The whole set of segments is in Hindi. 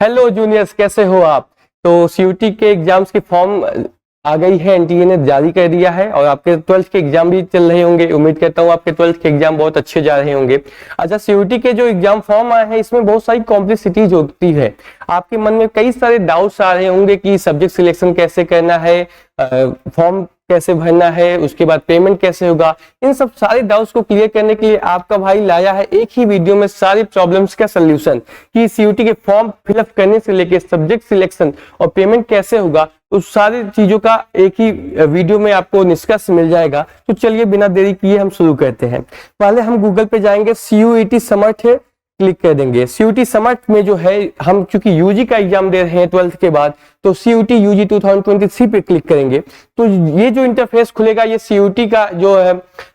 हेलो जूनियर्स, कैसे हो आप। तो सीयूटी के एग्जाम्स की फॉर्म आ गई है, एनटीए ने जारी कर दिया है और आपके 12th के एग्जाम भी चल रहे होंगे। उम्मीद करता हूँ आपके 12th के एग्जाम बहुत अच्छे जा रहे होंगे। अच्छा, सीयूटी के जो एग्जाम फॉर्म आए हैं इसमें बहुत सारी कॉम्प्लेक्सिटीज होती है। आपके मन में कई सारे डाउट्स आ रहे होंगे कि सब्जेक्ट सिलेक्शन कैसे करना है, फॉर्म कैसे भरना है, उसके बाद पेमेंट कैसे होगा। इन सब सारे डाउट्स को क्लियर करने के लिए आपका भाई लाया है एक ही वीडियो में सारी प्रॉब्लम्स का सोल्यूशन कि सीयूटी के फॉर्म फिलअप करने से लेके सब्जेक्ट सिलेक्शन और पेमेंट कैसे होगा, उस सारी चीजों का एक ही वीडियो में आपको निष्कर्ष मिल जाएगा। तो चलिए बिना देरी किए हम शुरू करते हैं। पहले हम गूगल पे जाएंगे, सीयूईटी समर्थ है, क्लिक कर देंगे। सीयूटी समर्थ में जो है, हम चूंकि यूजी का एग्जाम दे रहे हैं 12th के बाद, तो सीयूटी यूजी 2023 पे क्लिक करेंगे तो ये जो इंटरफेस खुलेगा ये सीयूटी का जो है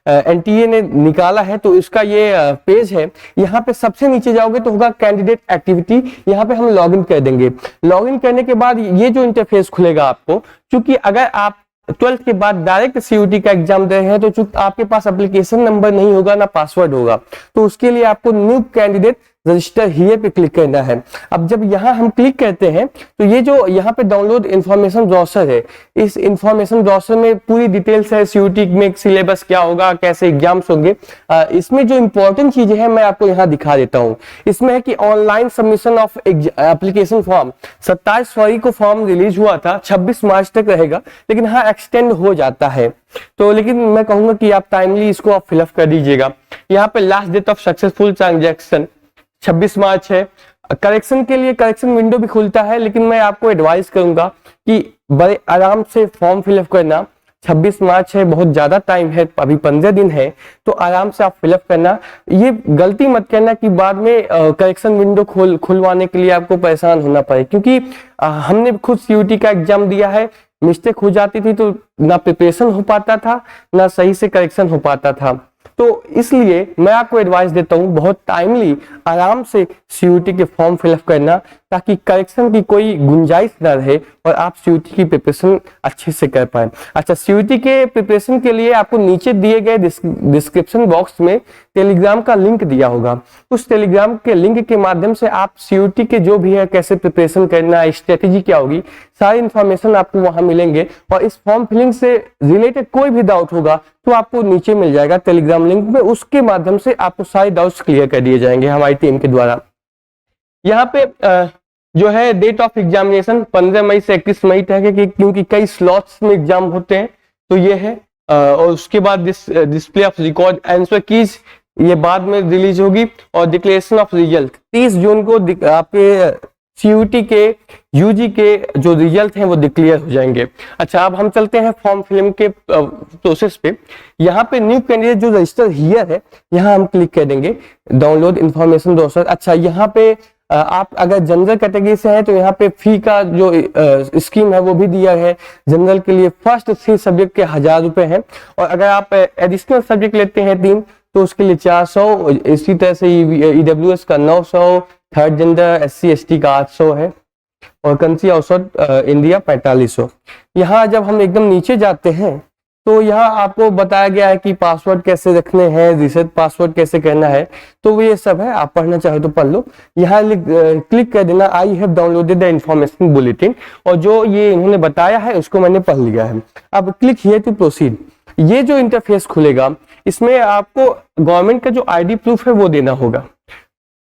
एनटीए ने निकाला है, तो इसका ये पेज है। यहाँ पे सबसे नीचे जाओगे तो होगा कैंडिडेट एक्टिविटी, यहाँ पे हम लॉगिन कर देंगे। लॉगिन करने के बाद ये जो इंटरफेस खुलेगा आपको, चूंकि अगर आप 12th के बाद डायरेक्ट सीयूटी का एग्जाम दे रहे हैं तो चूंकि आपके पास एप्लीकेशन नंबर नहीं होगा ना पासवर्ड होगा, तो उसके लिए आपको न्यू कैंडिडेट रजिस्टर हियर पे क्लिक करना है। अब जब यहाँ हम क्लिक करते हैं तो ये जो यहाँ पे डाउनलोड इंफॉर्मेशन ब्राउज़र है, इस इंफॉर्मेशन ब्राउज़र में पूरी डिटेल्स है, सीयूटी में सिलेबस क्या होगा, कैसे एग्जाम्स होंगे। इसमें जो इंपॉर्टेंट चीजें हैं मैं आपको यहाँ दिखा देता हूँ। इसमें है कि online submission of application form 27 फरवरी को फॉर्म रिलीज हुआ था, 26 मार्च तक रहेगा, लेकिन हाँ एक्सटेंड हो जाता है। तो लेकिन मैं कहूंगा कि आप टाइमली इसको आप फिलअप कर दीजिएगा। यहाँ पे last date of successful transaction 26 March है। करेक्शन के लिए करेक्शन विंडो भी खुलता है, लेकिन मैं आपको एडवाइस करूंगा कि बड़े आराम से फॉर्म फिलअप करना। 26 मार्च है, बहुत ज्यादा टाइम है, अभी 15 दिन है, तो आराम से आप फिलअप करना। ये गलती मत करना कि बाद में करेक्शन विंडो खुलवाने के लिए आपको परेशान होना पड़े, क्योंकि हमने खुद सीयूटी का एग्जाम दिया है, मिस्टेक हो जाती थी तो ना प्रिपरेशन हो पाता था ना सही से करेक्शन हो पाता था। तो इसलिए मैं आपको एडवाइस देता हूं बहुत टाइमली आराम से सीयूटी के फॉर्म फिलअप करना, ताकि करेक्शन की कोई गुंजाइश ना रहे और आप सीयूटी की प्रिपरेशन अच्छे से कर पाए। अच्छा, सीयूटी के प्रिपरेशन के लिए आपको नीचे दिए गए डिस्क्रिप्शन बॉक्स में टेलीग्राम का लिंक दिया होगा। उस टेलीग्राम के लिंक के माध्यम से आप सीयूटी के जो भी है, कैसे प्रिपरेशन करना है, स्ट्रेटेजी क्या होगी, सारी इंफॉर्मेशन आपको वहां मिलेंगे। और इस फॉर्म फिलिंग से रिलेटेड कोई भी डाउट होगा तो आपको नीचे मिल जाएगा टेलीग्राम लिंक में, उसके माध्यम से आपको सारे डाउट्स क्लियर कर दिए जाएंगे हमारी टीम के द्वारा। यहाँ पे जो है डेट ऑफ एग्जामिनेशन 15 मई से 31 मई तक है, क्योंकि कई स्लॉट्स में एग्जाम होते हैं, तो ये है। और उसके बाद display of record answer keys ये बाद में रिलीज होगी। और डिक्लेरेशन ऑफ रिजल्ट 30 जून को आपके सीयूटी के यूजी के जो रिजल्ट हैं वो डिक्लेयर हो जाएंगे। अच्छा, अब हम चलते हैं फॉर्म फिलिंग के प्रोसेस पे। यहाँ पे न्यू कैंडिडेट जो रजिस्टर हियर है, यहाँ हम क्लिक कर देंगे, डाउनलोड इंफॉर्मेशन ब्राउज़र। अच्छा, यहाँ पे आप अगर जनरल कैटेगरी से हैं तो यहाँ पे फी का जो स्कीम है वो भी दिया है। जनरल के लिए फर्स्ट 3 सब्जेक्ट के 1000 रुपए हैं, और अगर आप एडिशनल सब्जेक्ट लेते हैं 3 तो उसके लिए 400। इसी तरह से ईडब्ल्यूएस का 900, थर्ड जेंडर SC ST का 800 है, और कंट्री औसत इंडिया 4500। यहाँ जब हम एकदम नीचे जाते हैं तो यहाँ आपको बताया गया है कि पासवर्ड कैसे रखने हैं, रिसेट पासवर्ड कैसे करना है, तो ये सब है, आप पढ़ना चाहे तो पढ़ लो। यहाँ क्लिक कर देना I have downloaded the information bulletin, और जो ये इन्होंने बताया है उसको मैंने पढ़ लिया है। अब क्लिक हियर टू प्रोसीड। ये जो इंटरफेस खुलेगा इसमें आपको गवर्नमेंट का जो ID प्रूफ है वो देना होगा।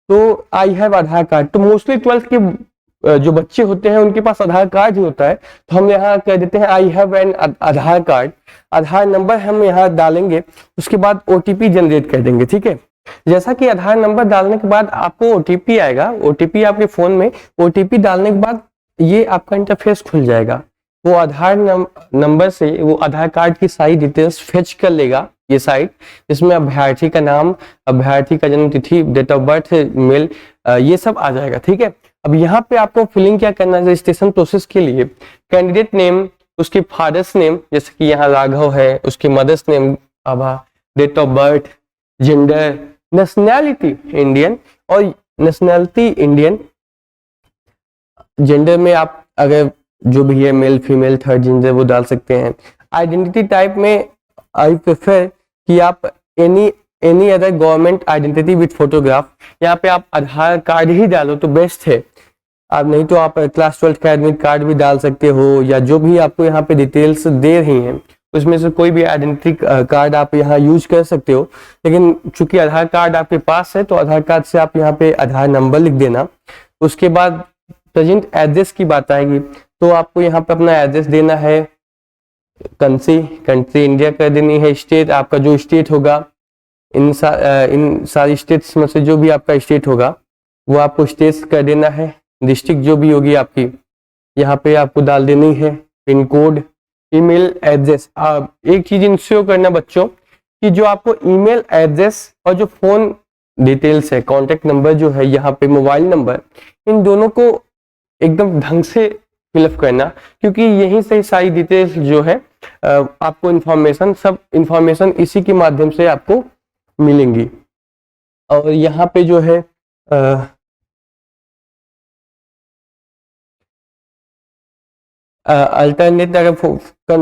तो आई हैव आधार कार्ड, तो मोस्टली 12th के जो बच्चे होते हैं उनके पास आधार कार्ड ही होता है, तो हम यहाँ कह देते हैं I have an Aadhaar card. Aadhaar number हम यहाँ डालेंगे, उसके बाद OTP जनरेट कर देंगे। ठीक है, जैसा कि आधार नंबर डालने के बाद आपको OTP आएगा, OTP आपके फोन में, OTP डालने के बाद ये आपका इंटरफेस खुल जाएगा। वो आधार नंबर से वो आधार कार्ड की सारी डिटेल्स फेच कर लेगा ये साइट, जिसमें अभ्यर्थी का नाम, अभ्यर्थी का जन्म तिथि, डेट ऑफ बर्थ, मेल, ये सब आ जाएगा। ठीक है, अब यहाँ पे आपको फिलिंग क्या करना है रजिस्ट्रेशन प्रोसेस के लिए। कैंडिडेट नेम, उसके फादर्स नेम, जैसे कि यहाँ राघव है, उसके mother's name Abha, date of birth, gender, nationality Indian, और नेशनैलिटी इंडियन। जेंडर में आप अगर जो भी है मेल फीमेल थर्ड जेंडर वो डाल सकते हैं। आइडेंटिटी टाइप में आई प्रेफर कि आप any other government identity with photograph, यहाँ पे आप आधार कार्ड ही डालो तो बेस्ट है। आप नहीं तो आप क्लास 12 का एडमिट कार्ड भी डाल सकते हो, या जो भी आपको यहाँ पे डिटेल्स दे रही हैं उसमें से कोई भी आइडेंटिटी कार्ड आप यहाँ यूज कर सकते हो। लेकिन चूंकि आधार कार्ड आपके पास है तो आधार कार्ड से आप यहाँ पे आधार नंबर लिख देना। उसके बाद प्रेजेंट एड्रेस की बात आएगी तो आपको यहाँ पे अपना एड्रेस देना है। कंट्री इंडिया कर देनी है। स्टेट आपका जो स्टेट होगा, इन सारी स्टेट्स में से जो भी आपका स्टेट होगा वो आपको स्टेट कर देना है। डिस्ट्रिक्ट जो भी होगी आपकी यहाँ पे आपको डाल देनी है। Pin code, email address. एक चीज इंश्योर करना बच्चों कि जो आपको ईमेल एड्रेस और जो फोन डिटेल्स है, कॉन्टेक्ट नंबर जो है यहाँ पे, मोबाइल नंबर, इन दोनों को एकदम ढंग से फिलअप करना, क्योंकि यहीं से सारी डिटेल्स जो है आपको इंफॉर्मेशन, सब इंफॉर्मेशन इसी के माध्यम से आपको मिलेंगी। और यहाँ पे जो है अल्टरनेट, अगर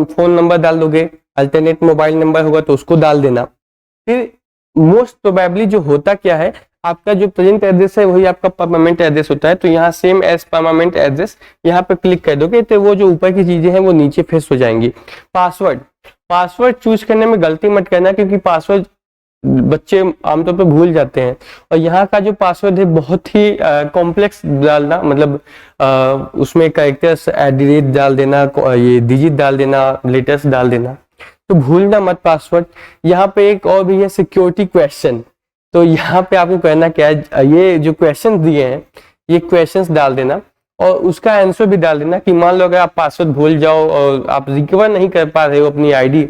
फोन नंबर डाल दोगे, अल्टरनेट मोबाइल नंबर होगा तो उसको डाल देना। फिर मोस्ट प्रोबेबली जो होता क्या है, आपका जो प्रेजेंट एड्रेस है वही आपका परमानेंट एड्रेस होता है, तो यहाँ सेम एज परमानेंट एड्रेस यहाँ पे क्लिक कर दोगे तो वो जो ऊपर की चीजें हैं वो नीचे फेस हो जाएंगी। पासवर्ड चूज करने में गलती मत करना, क्योंकि पासवर्ड बच्चे आमतौर पर भूल जाते हैं, और यहाँ का जो पासवर्ड है बहुत ही कॉम्प्लेक्स डालना, मतलब उसमें कैरेक्टर्स @ डाल देना, ये डिजिट डाल देना, लेटर्स डाल देना, तो भूलना मत पासवर्ड। यहाँ पे एक और भी है सिक्योरिटी क्वेश्चन, तो यहाँ पे आपको करना क्या है, ये जो क्वेश्चन दिए हैं ये क्वेश्चंस डाल देना और उसका आंसर भी डाल देना कि मान लो अगर आप पासवर्ड भूल जाओ और आप रिकवर नहीं कर पा रहे हो अपनी आईडी,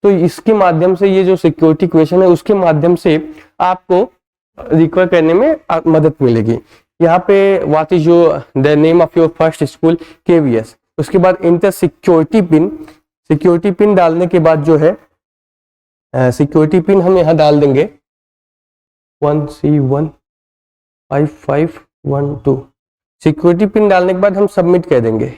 तो इसके माध्यम से, ये जो सिक्योरिटी क्वेश्चन है उसके माध्यम से आपको रिकवर करने में मदद मिलेगी। यहाँ पे what is your the name of your first school, KVS। उसके बाद इंटर सिक्योरिटी पिन डालने के बाद जो है सिक्योरिटी पिन हम यहाँ डाल देंगे 1C15512। सिक्योरिटी पिन डालने के बाद हम सबमिट कर देंगे।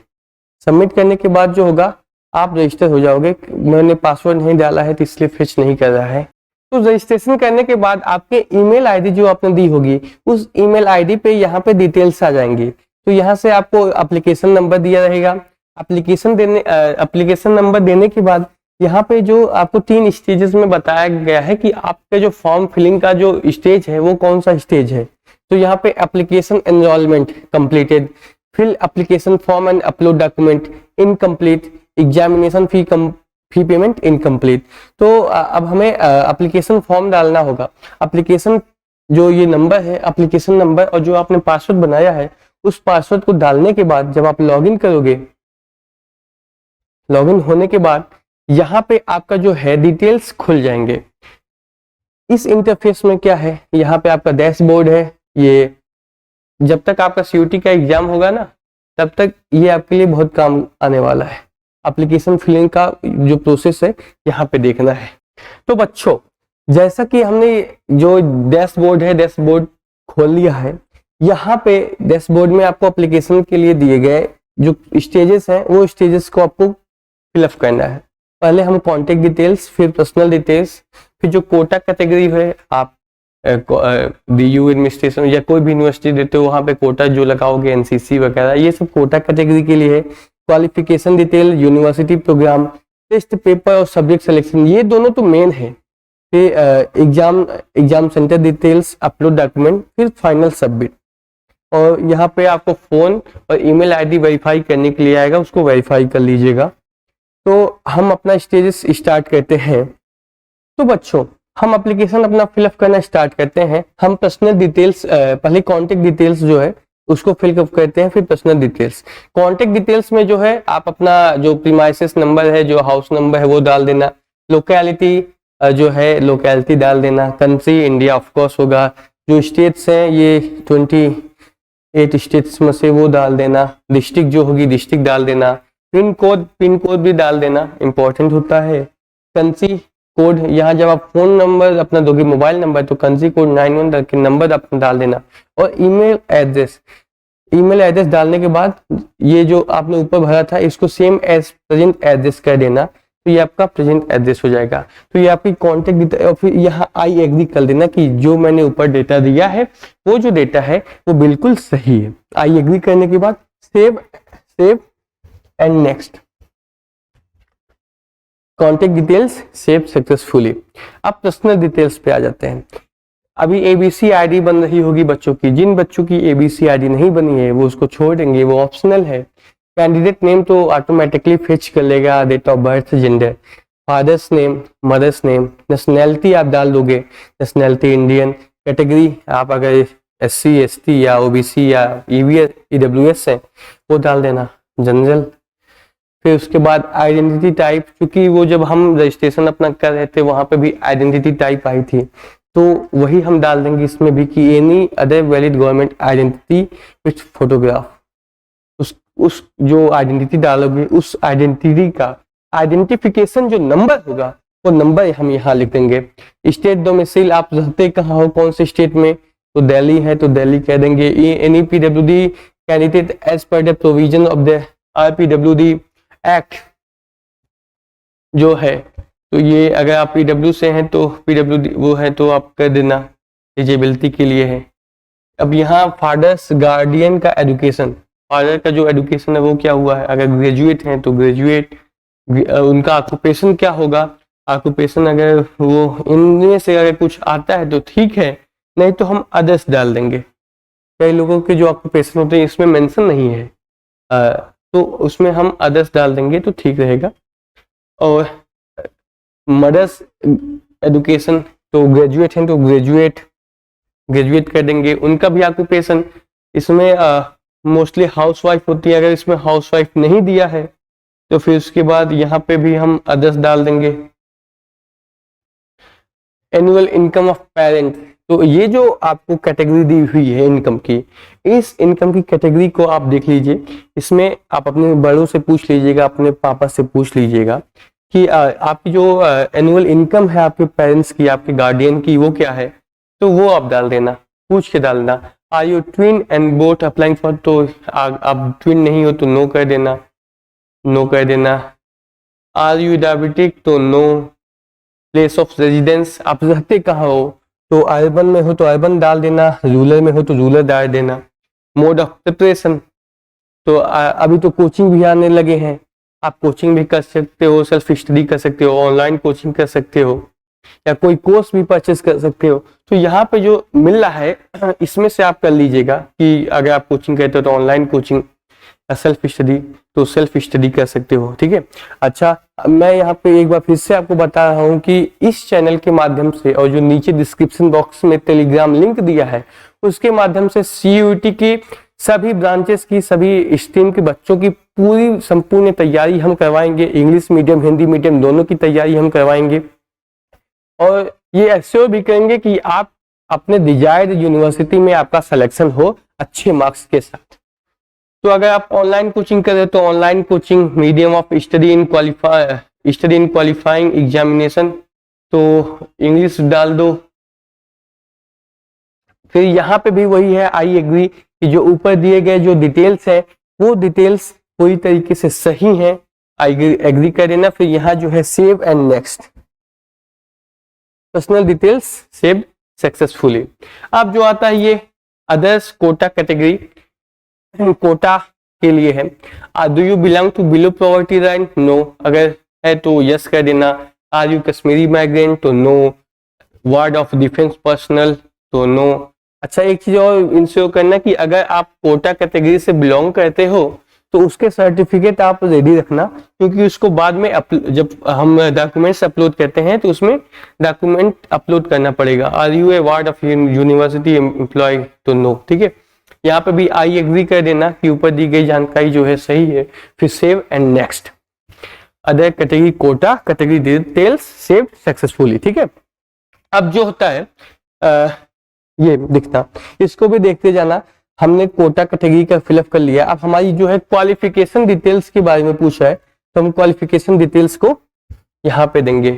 सबमिट करने के बाद जो होगा, आप रजिस्टर हो जाओगे। मैंने पासवर्ड नहीं डाला है तो इसलिए फिच नहीं कर रहा है। तो रजिस्ट्रेशन करने के बाद आपके ईमेल आईडी जो आपने दी होगी, उस ईमेल आईडी पे यहाँ पे डिटेल्स आ जाएंगी। तो यहाँ से आपको एप्लीकेशन नंबर दिया रहेगा। एप्लीकेशन नंबर देने के बाद यहाँ पे जो आपको 3 स्टेजेस में बताया गया है कि आपका जो फॉर्म फिलिंग का जो स्टेज है वो कौन सा स्टेज है। तो यहाँ पे application enrolment completed, fill application form and upload document incomplete, examination fee payment incomplete. तो अब हमें एप्लीकेशन फॉर्म डालना होगा। एप्लीकेशन जो ये नंबर है, एप्लीकेशन नंबर और जो आपने पासवर्ड बनाया है, उस पासवर्ड को डालने के बाद जब आप लॉगिन करोगे, लॉगिन होने के बाद यहाँ पे आपका जो है डिटेल्स खुल जाएंगे। इस इंटरफेस में क्या है, यहाँ पे आपका डैशबोर्ड है। ये जब तक आपका CUT का एग्जाम होगा ना, तब तक ये आपके लिए बहुत काम आने वाला है। एप्लीकेशन फिलिंग का जो प्रोसेस है यहाँ पे देखना है। तो बच्चों, जैसा कि हमने जो डैशबोर्ड है, डैशबोर्ड खोल लिया है। यहाँ पे डैशबोर्ड में आपको एप्लीकेशन के लिए दिए गए जो स्टेजेस हैं, वो स्टेजेस को आपको फिलअप करना है। पहले हम कॉन्टेक्ट डिटेल्स, फिर पर्सनल डिटेल्स, फिर जो कोटा कैटेगरी है, आप DU एडमिनिस्ट्रेशन या कोई भी यूनिवर्सिटी देते हो वहाँ पे कोटा जो लगाओगे, NCC वगैरह, ये सब कोटा कैटेगरी के लिए है। Qualification detail, university programme, test paper और सब्जेक्ट सिलेक्शन, ये दोनों तो मेन है। फिर exam centre details, upload document, फिर फाइनल सबमिट। और यहाँ पे आपको फोन और ईमेल आईडी वेरीफाई करने के लिए आएगा, उसको वेरीफाई कर लीजिएगा। तो हम अपना स्टेजेस स्टार्ट करते हैं। तो बच्चों, हम एप्लीकेशन अपना फिलअप करना स्टार्ट करते हैं। हम पर्सनल डिटेल्स, पहले कॉन्टेक्ट डिटेल्स जो है उसको फिलअप करते हैं, फिर पर्सनल डिटेल्स। कॉन्टेक्ट डिटेल्स में जो है आप अपना जो प्रीमाइसेस नंबर है, जो हाउस नंबर है वो डाल देना। लोकेलिटी जो है, लोकेलिटी डाल देना। कंट्री इंडिया ऑफ कोर्स होगा। जो स्टेट्स हैं, ये 28 स्टेट्स में से वो डाल देना। डिस्ट्रिक्ट जो होगी, डिस्ट्रिक्ट डाल देना। पिन कोड भी डाल देना, इंपॉर्टेंट होता है। कंट्री कोड, यहाँ जब आप फोन नंबर अपना दोगे, मोबाइल नंबर, तो कंट्री कोड 91 करके नंबर अपना डाल देना। और ईमेल एड्रेस डालने के बाद ये जो आपने ऊपर भरा था इसको सेम एज प्रेजेंट एड्रेस कर देना। तो ये आपका प्रेजेंट एड्रेस हो जाएगा। तो ये आपकी कॉन्टेक्ट डिटेल, और फिर यहाँ आई एग्री कर देना कि जो मैंने ऊपर डेटा दिया है वो जो डेटा है वो बिल्कुल सही है। आई एग्री करने के बाद save and next. Contact details save successfully. अब पर्सनल डिटेल्स पे आ जाते हैं। अभी एबीसी आईडी बन रही होगी बच्चों की, जिन बच्चों की एबीसी आईडी नहीं बनी है वो उसको छोड़ देंगे, वो ऑप्शनल है। कैंडिडेट नेम तो ऑटोमेटिकली फेच कर लेगा, date of birth, gender, father's name, mother's name, nationality आप डाल दोगे, नेशनैलिटी इंडियन, कैटेगरी आप अगर एससी एसटी या ओबीसी या ईडब्ल्यूएस है वो डाल देना, जनरल। फिर उसके बाद आइडेंटिटी टाइप, क्योंकि वो जब हम रजिस्ट्रेशन अपना कर रहे थे वहां पे भी आइडेंटिटी टाइप आई थी, तो वही हम डाल देंगे इसमें भी कि any other valid government identity with photograph. उस जो आइडेंटिटी डालोगे उस आइडेंटिटी का आइडेंटिफिकेशन जो नंबर होगा वो नंबर हम यहाँ लिख देंगे। स्टेट डोमिसाइल आप रहते कहाँ हो, कौन से स्टेट में, तो दिल्ली है तो दिल्ली कह देंगे। एनी पीडब्ल्यूडी candidate as per the provision of the RPwD act जो है, तो ये अगर आप पीडब्ल्यू से हैं तो पीडब्ल्यूडी वो है तो आप कर देना, एलिजिबिलिटी के लिए है। अब यहाँ फादर्स गार्डियन का एजुकेशन, फादर का जो एजुकेशन है वो क्या हुआ है, अगर ग्रेजुएट हैं तो ग्रेजुएट, उनका ऑक्यूपेशन क्या होगा, ऑक्यूपेशन अगर वो इनमें से अगर कुछ आता है तो ठीक है, नहीं तो हम अदर्स डाल देंगे। कई लोगों के जो ऑक्यूपेशन होते हैं इसमें मेंशन नहीं है, तो उसमें हम अदर्स डाल देंगे तो ठीक रहेगा। और मदर्स एजुकेशन तो ग्रेजुएट हैं तो ग्रेजुएट कर देंगे, उनका भी ऑक्यूपेशन इसमें मोस्टली हाउसवाइफ होती है, अगर इसमें हाउसवाइफ नहीं दिया है तो फिर उसके बाद यहाँ पे भी हम अदर्स डाल देंगे। एनुअल इनकम ऑफ पेरेंट, तो ये जो आपको कैटेगरी दी हुई है इनकम की, इस इनकम की कैटेगरी को आप देख लीजिए। इसमें आप अपने बड़ों से पूछ लीजिएगा, अपने पापा से पूछ लीजिएगा कि आपकी जो एनुअल इनकम है आपके पेरेंट्स की, आपके गार्डियन की, वो क्या है, तो वो आप डाल देना, पूछ के डालना। Are you twin and both applying for, तो आप ट्विन नहीं हो तो नो कर देना, नो कर देना। आर यू डायबिटिक तो नो। प्लेस ऑफ रेजिडेंस आप रहते कहाँ हो, तो अर्बन में हो तो अर्बन डाल देना, रूरल में हो तो रूरल डाल देना। मोड ऑफ प्रिपरेशन, तो अभी तो कोचिंग भी आने लगे हैं, आप कोचिंग भी कर सकते हो, सेल्फ स्टडी कर सकते हो, ऑनलाइन कोचिंग कर सकते हो, या कोई कोर्स भी परचेस कर सकते हो। तो यहाँ पे जो मिल रहा है इसमें से आप कर लीजिएगा कि अगर आप कोचिंग करते हो तो ऑनलाइन कोचिंग, सेल्फ स्टडी तो सेल्फ स्टडी कर सकते हो, ठीक है। अच्छा, मैं यहाँ पे एक बार फिर से आपको बता रहा हूँ कि इस चैनल के माध्यम से और जो नीचे डिस्क्रिप्शन बॉक्स में टेलीग्राम लिंक दिया है उसके माध्यम से सीयूईटी की सभी ब्रांचेस की, सभी स्ट्रीम के बच्चों की पूरी संपूर्ण तैयारी हम करवाएंगे। इंग्लिश मीडियम, हिंदी मीडियम दोनों की तैयारी हम करवाएंगे, और ये एश्योर भी करेंगे कि आप अपने डिजायर्ड यूनिवर्सिटी में आपका सिलेक्शन हो अच्छे मार्क्स के साथ। तो अगर आप ऑनलाइन कोचिंग कर रहे हो तो online coaching, medium of study in qualifying examination, तो इंग्लिश डाल दो। फिर यहाँ पे भी वही है, आई एग्री कि जो ऊपर दिए गए जो डिटेल्स है वो डिटेल्स पूरी तरीके से सही है, आई एग्री कर देना। फिर यहाँ जो है save and next, personal details save successfully. अब जो आता है ये अदर्स कोटा कैटेगरी, कोटा के लिए है। Do you belong to below poverty line, no, अगर है तो यस कर देना। आर यू कश्मीरी माइग्रेंट, तो no. Ward of defence personnel, तो नो। अच्छा, एक चीज और इंश्योर करना कि अगर आप कोटा कैटेगरी से बिलोंग करते हो तो उसके सर्टिफिकेट आप रेडी रखना, क्योंकि उसको बाद में जब हम डॉक्यूमेंट्स अपलोड करते हैं तो उसमें डॉक्यूमेंट अपलोड करना पड़ेगा। Are you a ward of university employ, तो नो, ठीक है। यहाँ पे भी आई एग्री कर देना कि ऊपर दी गई जानकारी जो है सही है। फिर save and next. Other category quota category details save successfully, ठीक है। अब जो होता है ये दिखता, इसको भी देखते जाना। हमने कोटा कैटेगरी का फिलअप कर लिया। अब हमारी जो है क्वालिफिकेशन डिटेल्स के बारे में पूछा है तो हम क्वालिफिकेशन डिटेल्स को यहाँ पे देंगे।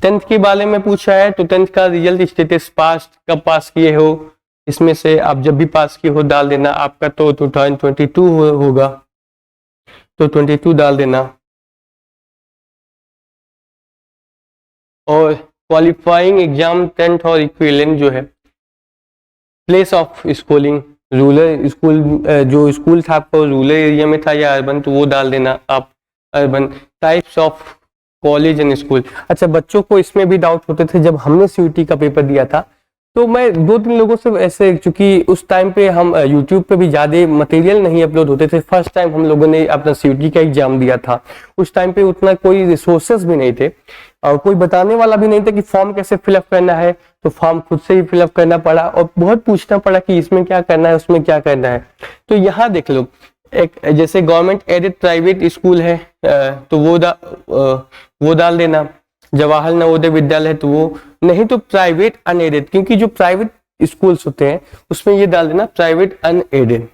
10th के बारे में पूछा है तो 10th का रिजल्ट स्टेटस, पास कब पास किए हो, इसमें से आप जब भी पास किए हो डाल देना। आपका तो 2022 होगा तो 22 डाल देना। और क्वालिफाइंग एग्जाम 10th और इक्विवेलेंट जो है place of schooling, rural school, जो स्कूल था आपको रूरल एरिया में था या अर्बन, तो वो डाल देना आप urban. Types of college and school. अच्छा, बच्चों को इसमें भी डाउट होते थे जब हमने सीयूटी का पेपर दिया था, तो मैं 2-3 लोगों से ऐसे, क्योंकि उस टाइम पे हम यूट्यूब पे भी ज्यादा मटेरियल नहीं अपलोड होते थे, फर्स्ट टाइम हम लोगों ने अपना सीयूटी का एग्जाम दिया था, उस टाइम पे उतना कोई रिसोर्सेज भी नहीं थे और कोई बताने वाला भी नहीं था कि फॉर्म कैसे फिलअप करना है, तो फॉर्म खुद से ही फिलअप करना पड़ा और बहुत पूछना पड़ा कि इसमें क्या करना है, उसमें क्या करना है। तो यहाँ देख लो, एक जैसे गवर्नमेंट एडेड प्राइवेट स्कूल है तो वो डाल देना, जवाहर नवोदय विद्यालय है तो वो, नहीं तो प्राइवेट अनएडेड, क्योंकि जो प्राइवेट स्कूल्स होते हैं उसमें ये डाल देना प्राइवेट अनएडेड।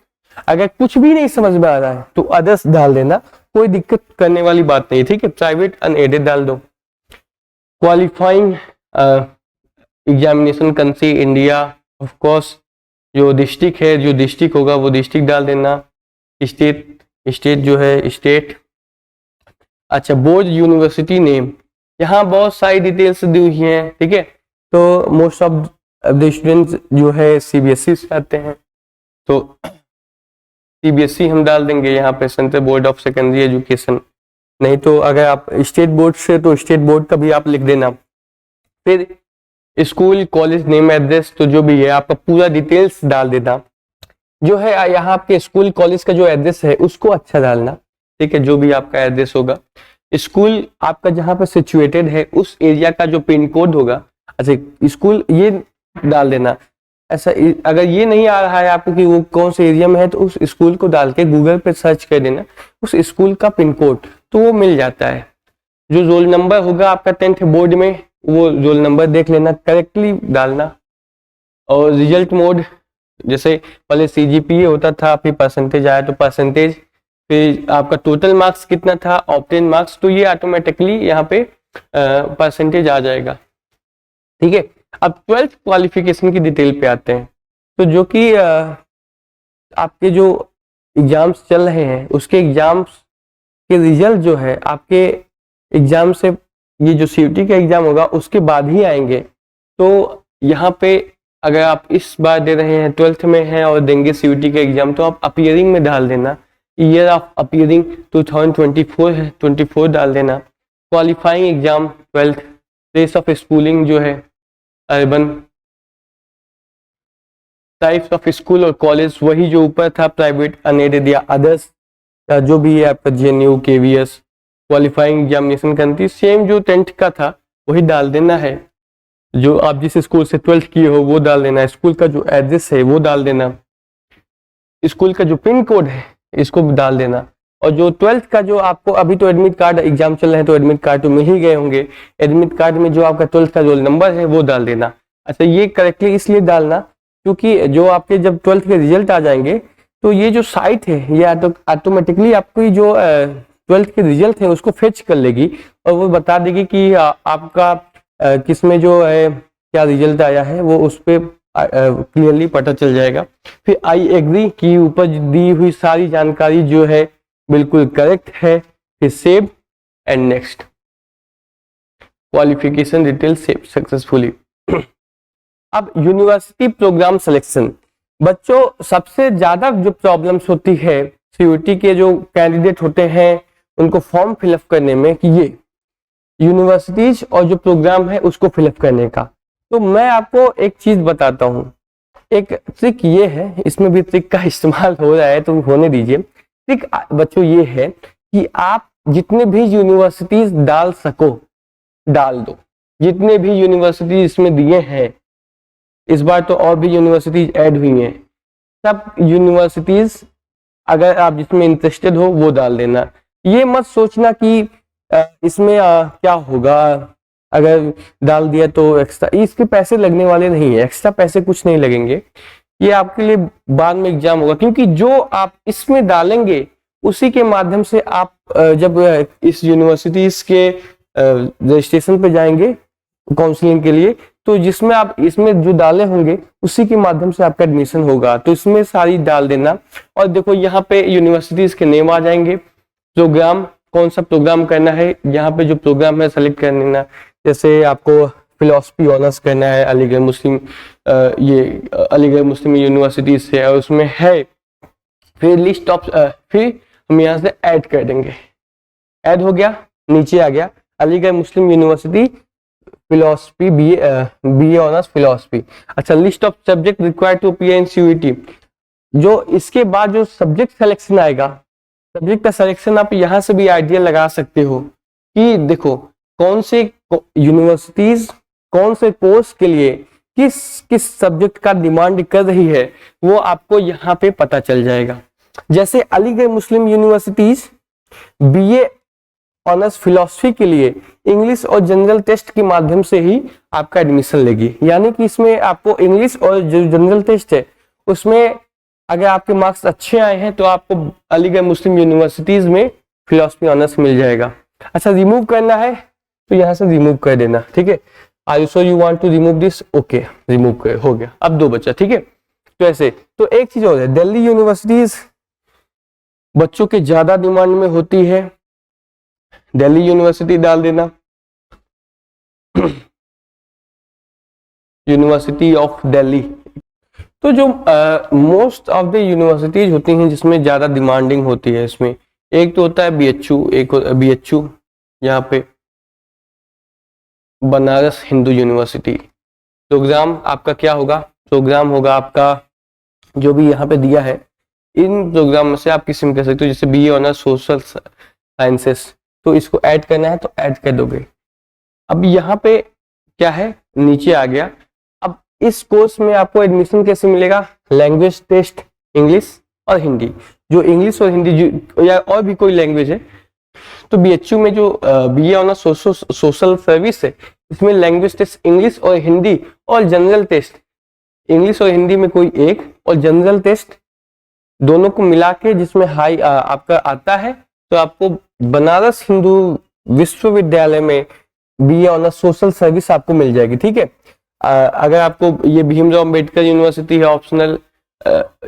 अगर कुछ भी नहीं समझ में आ रहा है तो अदर्स डाल देना, कोई दिक्कत करने वाली बात नहीं, ठीक है, प्राइवेट अनएडेड डाल दो। Qualifying examination country India, of course जो डिस्ट्रिक्ट है, जो डिस्ट्रिक्ट होगा वो डिस्ट्रिक्ट डाल देना। स्टेट जो है स्टेट। अच्छा, बोर्ड यूनिवर्सिटी नेम, यहाँ बहुत सारी डिटेल्स दी हुई हैं, ठीक है, तो मोस्ट ऑफ द स्टूडेंट्स जो है सीबीएसई से आते हैं, तो सीबीएसई हम डाल देंगे यहाँ पे, central board of secondary education. नहीं तो अगर आप स्टेट बोर्ड से तो स्टेट बोर्ड का भी आप लिख देना। फिर स्कूल कॉलेज नेम एड्रेस, तो जो भी है आपका पूरा डिटेल्स डाल देना, जो है यहाँ आपके स्कूल कॉलेज का जो एड्रेस है उसको अच्छा डालना, ठीक है, जो भी आपका एड्रेस होगा। स्कूल आपका जहाँ पे सिचुएटेड है उस एरिया का जो पिन कोड होगा, अच्छा स्कूल ये डाल देना। ऐसा अगर ये नहीं आ रहा है आपको कि वो कौन से एरिया में है, तो उस स्कूल को डाल के गूगल पे सर्च कर देना उस स्कूल का पिन कोड, तो वो मिल जाता है। जो रोल नंबर होगा आपका 10th बोर्ड में, वो रोल नंबर देख लेना, करेक्टली डालना। और रिजल्ट मोड, जैसे पहले सीजीपीए होता था, फिर परसेंटेज आया तो परसेंटेज, फिर आपका टोटल मार्क्स कितना था, ऑब्टेन मार्क्स, तो ये ऑटोमेटिकली यहाँ पे परसेंटेज आ जाएगा, ठीक है। अब 12th क्वालिफिकेशन की डिटेल पे आते हैं, तो जो कि आपके जो एग्जाम्स चल रहे हैं उसके एग्जाम्स के रिजल्ट जो है आपके एग्जाम से, ये जो सीयूटी का एग्जाम होगा उसके बाद ही आएंगे। तो यहाँ पे अगर आप इस बार दे रहे हैं 12th में हैं और देंगे सीयूटी का एग्जाम, तो आप अपीयरिंग में डाल देना, ईयर ऑफ अपीयरिंग 2024 है, 24 डाल देना। Qualifying exam 12th, place of schooling जो है अर्बन, टाइप्स ऑफ स्कूल और कॉलेज वही जो ऊपर था, प्राइवेट अनएडेड या अदर्स, या जो भी है आपका JNU KVS. Qualifying examination country same जो 10th का था वही डाल देना है, जो आप जिस स्कूल से 12th किए हो वो डाल देना, स्कूल का जो एड्रेस है वो डाल देना, स्कूल का जो पिन कोड है इसको भी डाल देना। और जो 12th का जो आपको अभी तो एडमिट कार्ड एग्जाम चल रहे हैं तो एडमिट कार्ड तो मिल ही गए होंगे, एडमिट कार्ड में जो आपका 12th का रोल नंबर है वो डाल देना। अच्छा, ये करेक्टली इसलिए डालना क्योंकि जो आपके जब 12th के रिजल्ट आ जाएंगे तो ये जो साइट है ये ऑटोमेटिकली आपकी जो 12th के रिजल्ट है उसको फेच कर लेगी और वो बता देगी कि आपका किसमें जो है क्या रिजल्ट आया है, वो उस पर क्लियरली पता चल जाएगा। फिर आई एग्री की ऊपर दी हुई सारी जानकारी जो है बिल्कुल करेक्ट है, फिर save and next. Qualification detail save successfully. अब यूनिवर्सिटी प्रोग्राम सिलेक्शन, बच्चों सबसे ज्यादा जो प्रॉब्लम्स होती है सीयूटी के जो कैंडिडेट होते हैं उनको फॉर्म फिलअप करने में कि ये यूनिवर्सिटीज और जो प्रोग्राम है उसको फिलअप करने का। तो मैं आपको एक चीज बताता हूं, एक ट्रिक ये है, इसमें भी ट्रिक का इस्तेमाल हो रहा है तो होने दीजिए। ट्रिक बच्चों ये है कि आप जितने भी यूनिवर्सिटीज डाल सको डाल दो, जितने भी यूनिवर्सिटीज इसमें दिए हैं, इस बार तो और भी यूनिवर्सिटीज ऐड हुई हैं, सब यूनिवर्सिटीज अगर आप जिसमें इंटरेस्टेड हो वो डाल देना। ये मत सोचना कि इसमें क्या होगा अगर डाल दिया तो एक्स्ट्रा, इसके पैसे लगने वाले नहीं है, एक्स्ट्रा पैसे कुछ नहीं लगेंगे, ये आपके लिए बाद में एग्जाम होगा, क्योंकि जो आप इसमें डालेंगे उसी के माध्यम से आप जब इस यूनिवर्सिटीज के रजिस्ट्रेशन पे जाएंगे काउंसलिंग के लिए, तो जिसमें आप इसमें जो डाले होंगे उसी के माध्यम से आपका एडमिशन होगा, तो इसमें सारी डाल देना। और देखो यहाँ पे यूनिवर्सिटीज के नेम आ जाएंगे, प्रोग्राम कौन सा प्रोग्राम करना है, यहाँ पे जो प्रोग्राम है सेलेक्ट कर लेना, जैसे आपको फिलोसफी ऑनर्स करना है अलीगढ़ मुस्लिम अलीगढ़ मुस्लिम यूनिवर्सिटी से, और उसमें है फिर लिस्ट ऑफ, फिर हम यहाँ से ऐड कर देंगे, ऐड हो गया, नीचे आ गया Aligarh Muslim university philosophy BA honours philosophy. अच्छा, list of subject required to appear in CUET, जो इसके बाद जो सब्जेक्ट सिलेक्शन आएगा, सब्जेक्ट का सिलेक्शन आप यहाँ से भी आइडिया लगा सकते हो कि देखो कौन से यूनिवर्सिटीज कौन से कोर्स के लिए किस किस सब्जेक्ट का डिमांड कर रही है, वो आपको यहाँ पे पता चल जाएगा। जैसे अलीगढ़ मुस्लिम यूनिवर्सिटीज बीए ऑनर्स फिलोसफी के लिए इंग्लिश और जनरल टेस्ट के माध्यम से ही आपका एडमिशन लेगी, यानी कि इसमें आपको इंग्लिश और जो जनरल टेस्ट है उसमें अगर आपके मार्क्स अच्छे आए हैं तो आपको अलीगढ़ मुस्लिम यूनिवर्सिटीज में फिलोसफी ऑनर्स मिल जाएगा। अच्छा, रिमूव करना है तो यहाँ से रिमूव कर देना, ठीक है। Are you sure you want to remove this? Okay, remove कर, हो गया, अब 2 बचा, ठीक है। तो ऐसे तो एक चीज और है, दिल्ली यूनिवर्सिटीज बच्चों के ज्यादा डिमांड में होती है, दिल्ली यूनिवर्सिटी डाल देना, यूनिवर्सिटी ऑफ दिल्ली। तो जो मोस्ट ऑफ द यूनिवर्सिटीज होती हैं जिसमें ज्यादा डिमांडिंग होती है, इसमें एक तो होता है बीएचयू, एक बीएचयू यहाँ पे बनारस हिंदू यूनिवर्सिटी। प्रोग्राम आपका क्या होगा? प्रोग्राम होगा आपका जो भी यहाँ पे दिया है, इन प्रोग्राम में से आप किसी में कर सकते हो, जैसे बीए ऑनर्स सोशल साइंसेस, तो इसको ऐड करना है तो ऐड कर दोगे। अब यहाँ पे क्या है, नीचे आ गया। अब इस कोर्स में आपको एडमिशन कैसे मिलेगा? लैंग्वेज टेस्ट इंग्लिश और हिंदी, जो इंग्लिश और हिंदी या और भी कोई लैंग्वेज है, तो बीएचयू में जो बीए ऑनर्स सोशल सर्विस है, इसमें लैंग्वेज टेस्ट इंग्लिश और हिंदी और जनरल टेस्ट इंग्लिश और हिंदी में कोई एक, और जनरल टेस्ट दोनों को मिला के जिसमें हाई आपका आता है, तो आपको बनारस हिंदू विश्वविद्यालय में बीए ऑनर्स सोशल सर्विस आपको मिल जाएगी, ठीक है। अगर आपको ये भीमराव अंबेडकर यूनिवर्सिटी है ऑप्शनल,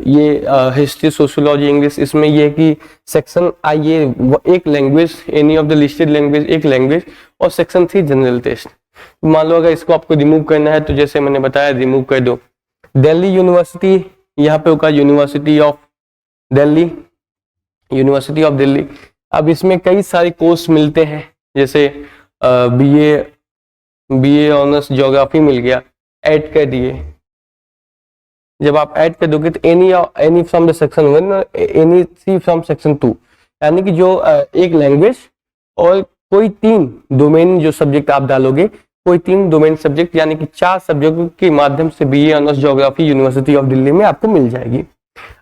ये हिस्ट्री सोशियोलॉजी इंग्लिश, इसमें ये कि सेक्शन आइए एक language, any of the listed language एक लैंग्वेज, और सेक्शन 3 जनरल टेस्ट। मान लो अगर इसको आपको रिमूव करना है तो जैसे मैंने बताया रिमूव कर दो। दिल्ली यूनिवर्सिटी यहाँ पे होगा university of Delhi, university of Delhi. अब इसमें कई सारे कोर्स मिलते हैं, जैसे बीए ऑनर्स ज्योग्राफी मिल गया, ऐड कर दिए। जब आप ऐड कर दोगे तो any from the section 1 any from section 2, यानी कि जो एक लैंग्वेज और कोई 3 डोमेन जो सब्जेक्ट आप डालोगे, कोई 3 डोमेन सब्जेक्ट, यानी कि 4 सब्जेक्ट के माध्यम से BA honours geography university of Delhi में आपको मिल जाएगी।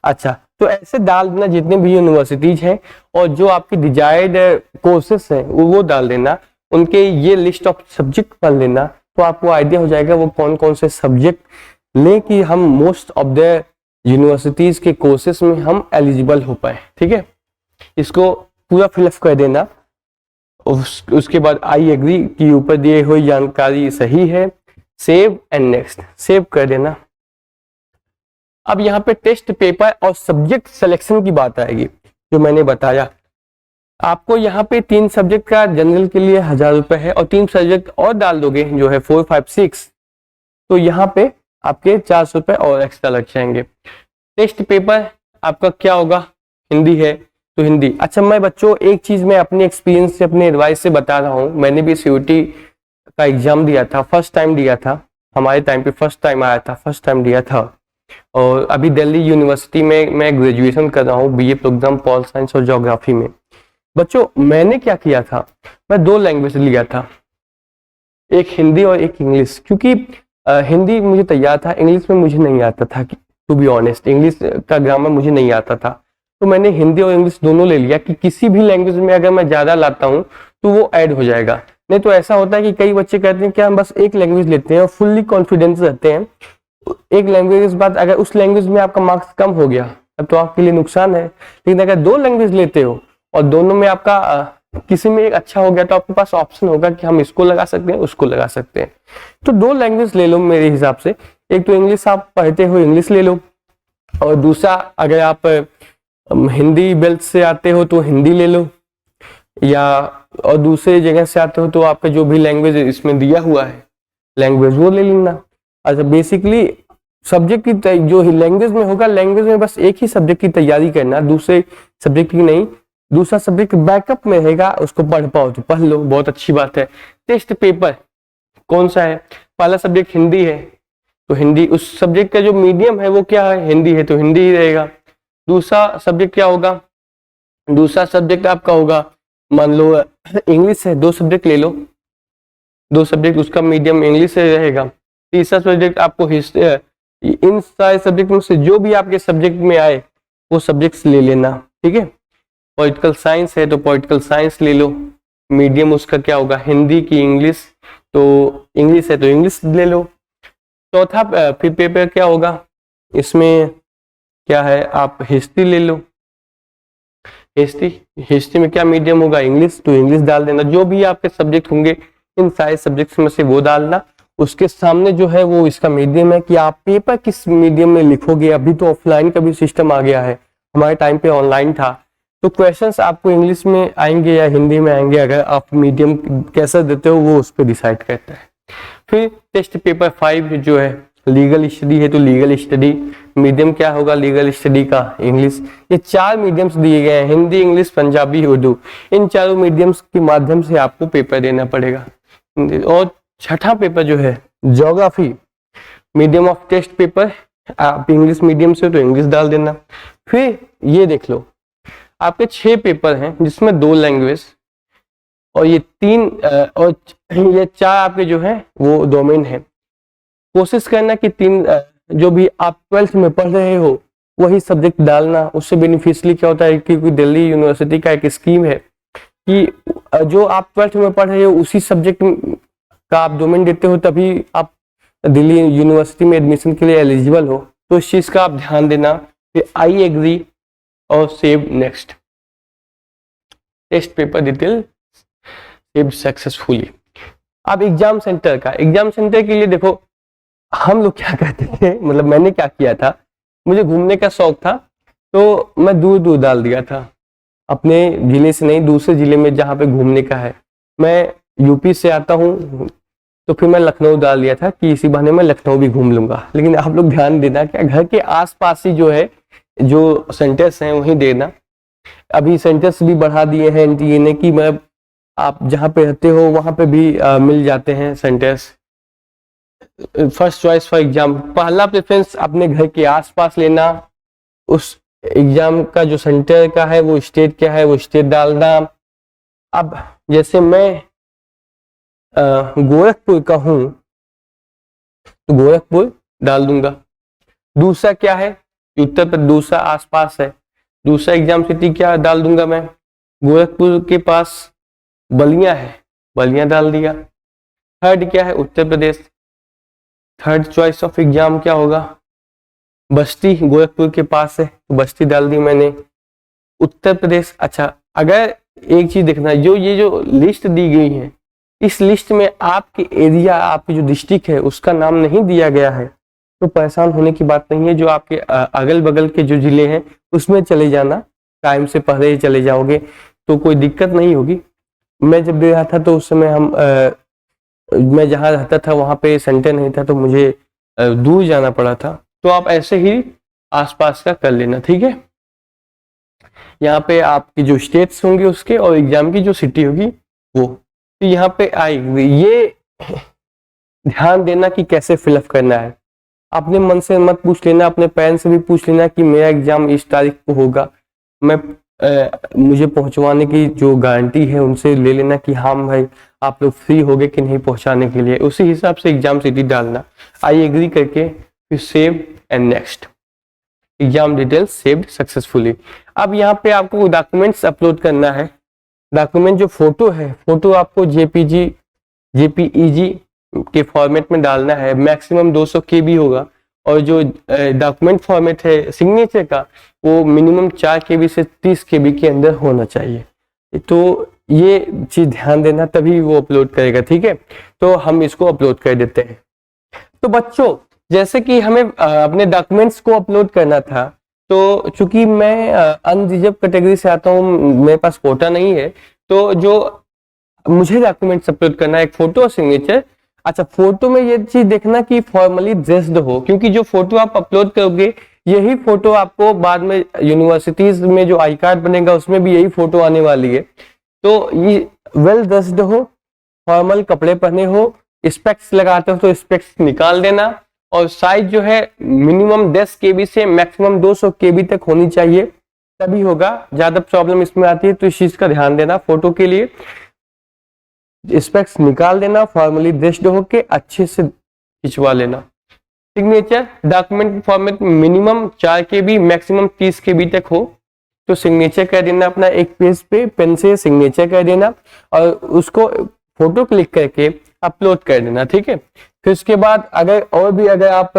अच्छा, तो ऐसे डाल देना जितने भी यूनिवर्सिटीज हैं, और जो आपकी डिजायर्ड कोर्सेस हैं वो डाल देना, उनके ये लिस्ट ऑफ सब्जेक्ट पढ़ लेना, तो आपको आइडिया हो जाएगा वो कौन कौन से सब्जेक्ट ले कि हम मोस्ट ऑफ द यूनिवर्सिटीज के कोर्सेस में हम एलिजिबल हो पाए, ठीक है। इसको पूरा फिलअप कर देना। उसके बाद आई एग्री कि ऊपर दिए हुई जानकारी सही है, सेव एंड नेक्स्ट, सेव कर देना। अब यहाँ पे टेस्ट पेपर और सब्जेक्ट सिलेक्शन की बात आएगी, जो मैंने बताया आपको। यहाँ पे 3 सब्जेक्ट का जनरल के लिए 1000 रुपए है, और 3 सब्जेक्ट और डाल दोगे जो है 4, 5, 6, तो यहाँ पे आपके 400 रुपए और एक्स्ट्रा लग जाएंगे। टेस्ट पेपर आपका क्या होगा? हिंदी है तो हिंदी। अच्छा, मैं बच्चों एक चीज मैं अपने एक्सपीरियंस से, अपने एडवाइस से बता रहा हूँ, मैंने भी सीयूटी का एग्जाम दिया था, फर्स्ट टाइम दिया था, हमारे टाइम पे फर्स्ट टाइम आया था, फर्स्ट टाइम दिया था। और अभी दिल्ली यूनिवर्सिटी में मैं ग्रेजुएशन कर रहा हूँ बीए प्रोग्राम पॉल साइंस और ज्योग्राफी में। बच्चों मैंने क्या किया था, मैं 2 लैंग्वेज लिया था, एक हिंदी और एक इंग्लिश, क्योंकि हिंदी मुझे तैयार था, इंग्लिश में मुझे नहीं आता था, टू बी ऑनेस्ट इंग्लिश का ग्रामर मुझे नहीं आता था, तो मैंने हिंदी और इंग्लिश दोनों ले लिया कि किसी भी लैंग्वेज में अगर मैं ज्यादा लाता हूँ तो वो ऐड हो जाएगा। नहीं तो ऐसा होता है कि कई बच्चे कहते हैं कि हम बस एक लैंग्वेज लेते हैं और फुल्ली कॉन्फिडेंस रहते हैं, एक लैंग्वेज के बाद अगर उस लैंग्वेज में आपका मार्क्स कम हो गया तब तो आपके लिए नुकसान है। लेकिन अगर 2 लैंग्वेज लेते हो और दोनों में आपका किसी में एक अच्छा हो गया तो आपके पास ऑप्शन होगा कि हम इसको लगा सकते हैं, उसको लगा सकते हैं। तो 2 लैंग्वेज ले लो मेरे हिसाब से, एक तो इंग्लिश आप पढ़ते हो इंग्लिश ले लो, और दूसरा अगर आप हिंदी बेल्ट से आते हो तो हिंदी ले लो, या और दूसरे जगह से आते हो तो आपका जो भी लैंग्वेज इसमें दिया हुआ है लैंग्वेज वो ले लेना। अच्छा, बेसिकली सब्जेक्ट की जो लैंग्वेज में होगा, लैंग्वेज में बस एक ही सब्जेक्ट की तैयारी करना, दूसरे सब्जेक्ट की नहीं। दूसरा सब्जेक्ट बैकअप में रहेगा, उसको पढ़ पाओ तो पढ़ लो, बहुत अच्छी बात है। टेस्ट पेपर कौन सा है? पहला सब्जेक्ट हिंदी है तो हिंदी, उस सब्जेक्ट का जो मीडियम है वो क्या है? हिंदी है तो हिंदी ही रहेगा। दूसरा सब्जेक्ट क्या होगा? दूसरा सब्जेक्ट आपका होगा, मान लो इंग्लिश है, 2 सब्जेक्ट ले लो, 2 सब्जेक्ट उसका मीडियम इंग्लिश से रहेगा। तीसरा सब्जेक्ट आपको हिस्ट्री, इन सारे सब्जेक्ट में से जो भी आपके सब्जेक्ट में आए वो सब्जेक्ट्स ले लेना, ठीक है। पॉलिटिकल साइंस है तो पॉलिटिकल साइंस ले लो, मीडियम उसका क्या होगा? हिंदी की इंग्लिश, तो इंग्लिश है तो इंग्लिश ले लो। चौथा फिर पेपर क्या होगा? इसमें क्या है? आप हिस्ट्री ले लो। हिस्ट्री में क्या मीडियम होगा? इंग्लिश, तो इंग्लिश डाल देना। जो भी आपके सब्जेक्ट होंगे इन सारे सब्जेक्ट्स में से वो डालना। उसके सामने जो है वो इसका मीडियम है कि आप पेपर किस मीडियम में लिखोगे। अभी तो ऑफलाइन का भी सिस्टम आ गया है, हमारे टाइम पे ऑनलाइन था, तो क्वेश्चंस आपको इंग्लिश में आएंगे या हिंदी में आएंगे, अगर आप मीडियम कैसा देते हो वो उस पर डिसाइड करता है। फिर टेस्ट पेपर 5 जो है लीगल स्टडी है तो लीगल स्टडी, मीडियम क्या होगा? लीगल स्टडी का इंग्लिश। ये 4 मीडियम्स दिए गए हैं, हिंदी, इंग्लिश, पंजाबी, उर्दू। इन चारों मीडियम्स के माध्यम से आपको पेपर देना पड़ेगा। और छठा पेपर जो है geography, medium of test paper, आप इंग्लिश मीडियम से तो इंग्लिश डाल देना। फिर ये देख लो, आपके 6 पेपर हैं जिसमें 2 लैंग्वेज, और ये 3 और ये 4 आपके जो है वो डोमेन है। कोशिश करना कि 3 जो भी आप 12th में पढ़ रहे हो वही सब्जेक्ट डालना। उससे बेनिफिशियली क्या होता है, क्योंकि दिल्ली यूनिवर्सिटी का एक स्कीम है कि जो आप 12th में पढ़ रहे हो उसी सब्जेक्ट का आप डोमेन देते हो, तभी आप दिल्ली यूनिवर्सिटी में एडमिशन के लिए एलिजिबल हो। तो इस चीज का आप ध्यान देना। फिर आई एग्री और save next, test paper detail save successfully. अब एग्जाम सेंटर का, एग्जाम सेंटर के लिए देखो हम लोग क्या करते थे, मतलब मैंने क्या किया था, मुझे घूमने का शौक था तो मैं दूर दूर डाल दिया था, अपने जिले से नहीं दूसरे जिले में जहाँ पे घूमने का है। मैं यूपी से आता हूँ तो फिर मैं लखनऊ डाल दिया था कि इसी बहाने मैं लखनऊ भी घूम लूंगा। लेकिन आप लोग ध्यान देना क्या घर के आसपास ही जो है जो सेंटर्स हैं वहीं देना। अभी सेंटर्स भी बढ़ा दिए हैं एनटीए ने कि मैं आप जहाँ पे रहते हो वहाँ पे भी मिल जाते हैं centres. First choice for exam, पहला प्रेफरेंस अपने घर के आसपास लेना। उस एग्जाम का जो सेंटर का है वो स्टेट क्या है वो स्टेट डालना। अब जैसे मैं गोरखपुर का हूं तो गोरखपुर डाल दूंगा। दूसरा क्या है, उत्तर प्रदेश, दूसरा आसपास है, दूसरा एग्जाम सिटी क्या डाल दूंगा मैं, गोरखपुर के पास बलिया है, बलिया डाल दिया। थर्ड क्या है, Uttar Pradesh, third choice of exam क्या होगा, बस्ती, गोरखपुर के पास है तो बस्ती डाल दी मैंने। उत्तर प्रदेश, अच्छा अगर एक चीज देखना, ये जो लिस्ट दी गई है इस लिस्ट में आपके एरिया, आपकी जो डिस्ट्रिक्ट है उसका नाम नहीं दिया गया है तो परेशान होने की बात नहीं है। जो आपके अगल बगल के जो जिले हैं उसमें चले जाना, टाइम से पहले ही चले जाओगे तो कोई दिक्कत नहीं होगी। मैं जब दे रहा था तो उस समय मैं जहाँ रहता था वहाँ पे सेंटर नहीं था तो मुझे दूर जाना पड़ा था। तो आप ऐसे ही आसपास का कर लेना, ठीक है। यहाँ पे आपकी जो स्टेट्स होंगे उसके और एग्जाम की जो सिटी होगी वो, तो यहाँ पे आएगी। ये ध्यान देना कि कैसे फिलअप करना है। अपने मन से मत पूछ लेना, अपने पेरेंट्स से भी पूछ लेना कि मेरा एग्जाम इस तारीख को होगा, मैं मुझे पहुंचवाने की जो गारंटी है उनसे ले लेना कि हाँ भाई आप लोग फ्री होगे कि नहीं पहुंचाने के लिए। उसी हिसाब से एग्जाम सिटी डालना, आई एग्री करके फिर save and next, exam detail saved successfully. अब यहाँ पे आपको डॉक्यूमेंट्स अपलोड करना है। डॉक्यूमेंट जो फोटो है, फोटो आपको जेपीजी जेपीईजी के फॉर्मेट में डालना है, मैक्सिमम 200 KB होगा। और जो डॉक्यूमेंट फॉर्मेट है सिग्नेचर का वो मिनिमम 4 KB से 30 KB के अंदर होना चाहिए। तो ये चीज ध्यान देना, तभी वो अपलोड करेगा, ठीक है। तो हम इसको अपलोड कर देते हैं। तो बच्चों जैसे कि हमें अपने डॉक्यूमेंट्स को अपलोड करना था, तो चूंकि मैं अनरिजर्व कैटेगरी से आता हूँ, मेरे पास कोटा नहीं है, तो जो मुझे डॉक्यूमेंट्स अपलोड करना है, एक फोटो और सिग्नेचर। अच्छा, फोटो में ये चीज देखना कि फॉर्मली ड्रेस्ड हो, क्योंकि जो फोटो आप अपलोड करोगे यही फोटो आपको बाद में यूनिवर्सिटीज में जो आई कार्ड बनेगा उसमें भी यही फोटो आने वाली है। तो ये वेल ड्रेस्ड हो, फॉर्मल कपड़े पहने हो, स्पेक्स लगाते हो तो स्पेक्स निकाल देना, और साइज जो है मिनिमम 10 KB से मैक्सिमम 200 KB तक होनी चाहिए, तभी होगा। ज्यादा प्रॉब्लम इसमें आती है तो इस चीज का ध्यान देना। फोटो के लिए स्पेक्स निकाल देना, फॉर्मली ड्रेस्ड होके अच्छे से खिंचवा लेना। Signature document format minimum 4 KB maximum 30 KB तक हो तो सिग्नेचर कर देना अपना, एक पेज पे पेन से सिग्नेचर कर देना और उसको फोटो क्लिक करके अपलोड कर देना, ठीक है। फिर उसके बाद अगर आप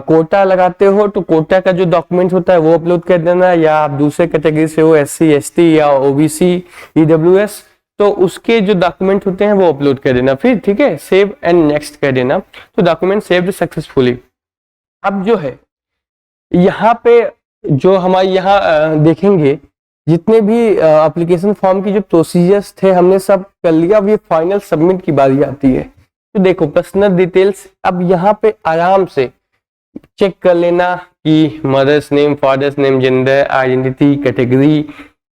कोटा लगाते हो तो कोटा का जो डॉक्यूमेंट होता है वो अपलोड कर देना, या आप दूसरे कैटेगरी से हो SC ST या OBC EWS तो उसके जो डॉक्यूमेंट होते हैं वो अपलोड कर देना फिर, ठीक है। सेव एंड नेक्स्ट कर देना तो डॉक्यूमेंट सेव्ड सक्सेसफुली। अब जो है यहाँ पे जो हमारे यहाँ देखेंगे जितने भी एप्लीकेशन फॉर्म की जो प्रोसीजर्स थे हमने सब कर लिया। अब ये फाइनल सबमिट की बारी आती है। तो देखो पर्सनल डिटेल्स, अब यहाँ पे आराम से चेक कर लेना कि mother's name, father's name, gender, identity, category,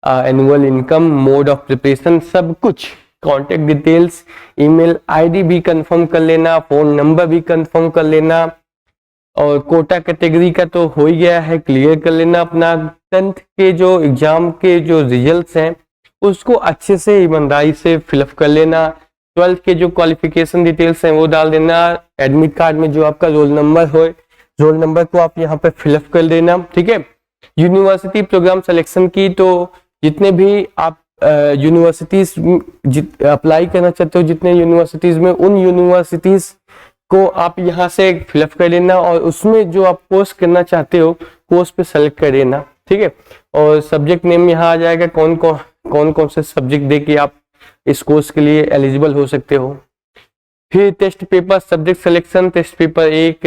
annual income, mode of preparation, सब कुछ, कॉन्टेक्ट डिटेल्स, ईमेल आईडी भी कंफर्म कर लेना, फोन नंबर भी कंफर्म कर लेना, और कोटा कैटेगरी का तो हो ही गया है, क्लियर कर लेना अपना। 10th के जो एग्जाम के जो रिजल्ट्स हैं उसको अच्छे से ईमानदारी से फिलअप कर लेना। 12th के जो क्वालिफिकेशन डिटेल्स हैं वो डाल देना। एडमिट कार्ड में जो आपका रोल नंबर हो, रोल नंबर को आप यहाँ पे फिलअप कर देना, ठीक है। यूनिवर्सिटी प्रोग्राम सिलेक्शन की तो जितने भी आप यूनिवर्सिटीज अप्लाई करना चाहते हो, जितने यूनिवर्सिटीज में, उन यूनिवर्सिटीज को आप यहाँ से फिलअप कर लेना और उसमें जो आप कोर्स करना चाहते हो कोर्स पे सेलेक्ट कर देना, ठीक है। और सब्जेक्ट नेम यहाँ आ जाएगा, कौन कौन से सब्जेक्ट दे के आप इस कोर्स के लिए एलिजिबल हो सकते हो। फिर test paper subject selection, test paper 1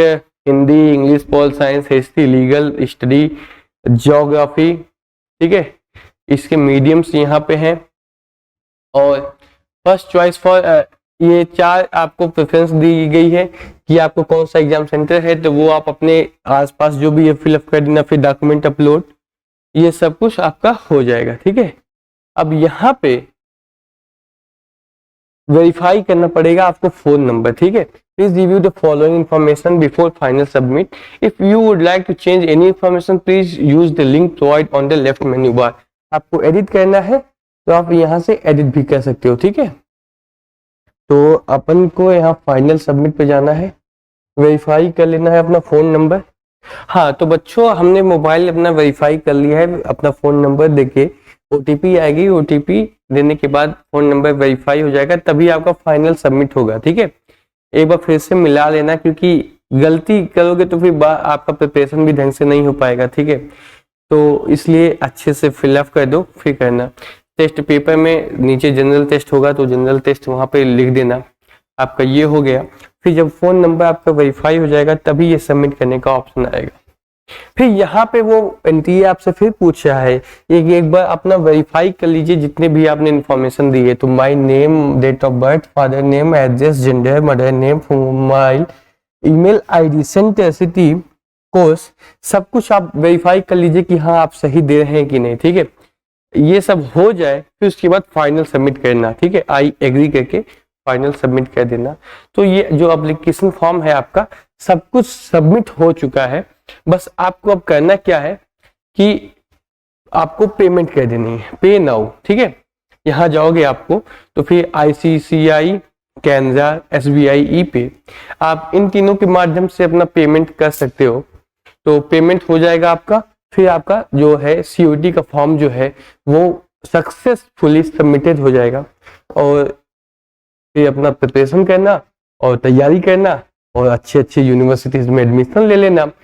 Hindi, English, pol science, history, legal study, geography, ठीक है। इसके मीडियम्स यहाँ पे हैं और फर्स्ट चॉइस फॉर ये 4 आपको प्रेफरेंस दी गई है कि आपको कौन सा एग्जाम सेंटर है, तो वो आप अपने आसपास जो भी है फिलअप कर देना। फिर डॉक्यूमेंट अपलोड, ये सब कुछ आपका हो जाएगा, ठीक है। अब यहाँ पे वेरीफाई करना पड़ेगा आपको फोन नंबर, ठीक है। Please review the following information before final submit. If you would like to change any information please use the link provide on the left menu bar. आपको एडिट करना है तो आप यहाँ से एडिट भी कर सकते हो, ठीक है। तो अपन को यहाँ फाइनल सबमिट पे जाना है, वेरीफाई कर लेना है अपना फोन नंबर। हाँ तो बच्चों हमने मोबाइल अपना वेरीफाई कर लिया है, अपना फोन नंबर देके OTP आएगी, OTP देने के बाद फोन नंबर वेरीफाई हो जाएगा, तभी आपका फाइनल सबमिट होगा, ठीक है। एक बार फिर से मिला लेना क्योंकि गलती करोगे तो फिर आपका प्रिपरेशन भी ढंग से नहीं हो पाएगा, ठीक है। तो इसलिए अच्छे से फिलअप कर दो फिर करना। टेस्ट पेपर में नीचे जनरल टेस्ट होगा तो जनरल टेस्ट वहां पे लिख देना, आपका ये हो गया। फिर जब फोन नंबर आपका वेरीफाई हो जाएगा तभी ये सबमिट करने का ऑप्शन आएगा। फिर यहाँ पे वो NTA आपसे फिर पूछ रहा है एक बार अपना वेरीफाई कर लीजिए जितने भी आपने इन्फॉर्मेशन दी है। तो my name, date of birth, father name, address, gender, mother name, mobile, email ID, centre, city, course, सब कुछ आप वेरीफाई कर लीजिए कि हाँ आप सही दे रहे हैं कि नहीं, ठीक है। ये सब हो जाए फिर उसके बाद फाइनल सबमिट करना, ठीक है। आई एग्री करके फाइनल सबमिट कर देना। तो ये जो एप्लीकेशन फॉर्म है आपका सब कुछ सबमिट हो चुका है। बस आपको अब करना क्या है कि आपको पेमेंट कर देनी है, पे नाउ, ठीक है। यहाँ जाओगे आपको तो फिर ICICI, कैनरा, SBI, ई-पे, आप इन तीनों के माध्यम से अपना पेमेंट कर सकते हो। तो पेमेंट हो जाएगा आपका, फिर आपका जो है COT का फॉर्म जो है वो सक्सेसफुली सबमिटेड हो जाएगा और फिर अपना प्रिपरेशन करना और तैयारी करना और अच्छे यूनिवर्सिटीज में एडमिशन ले लेना।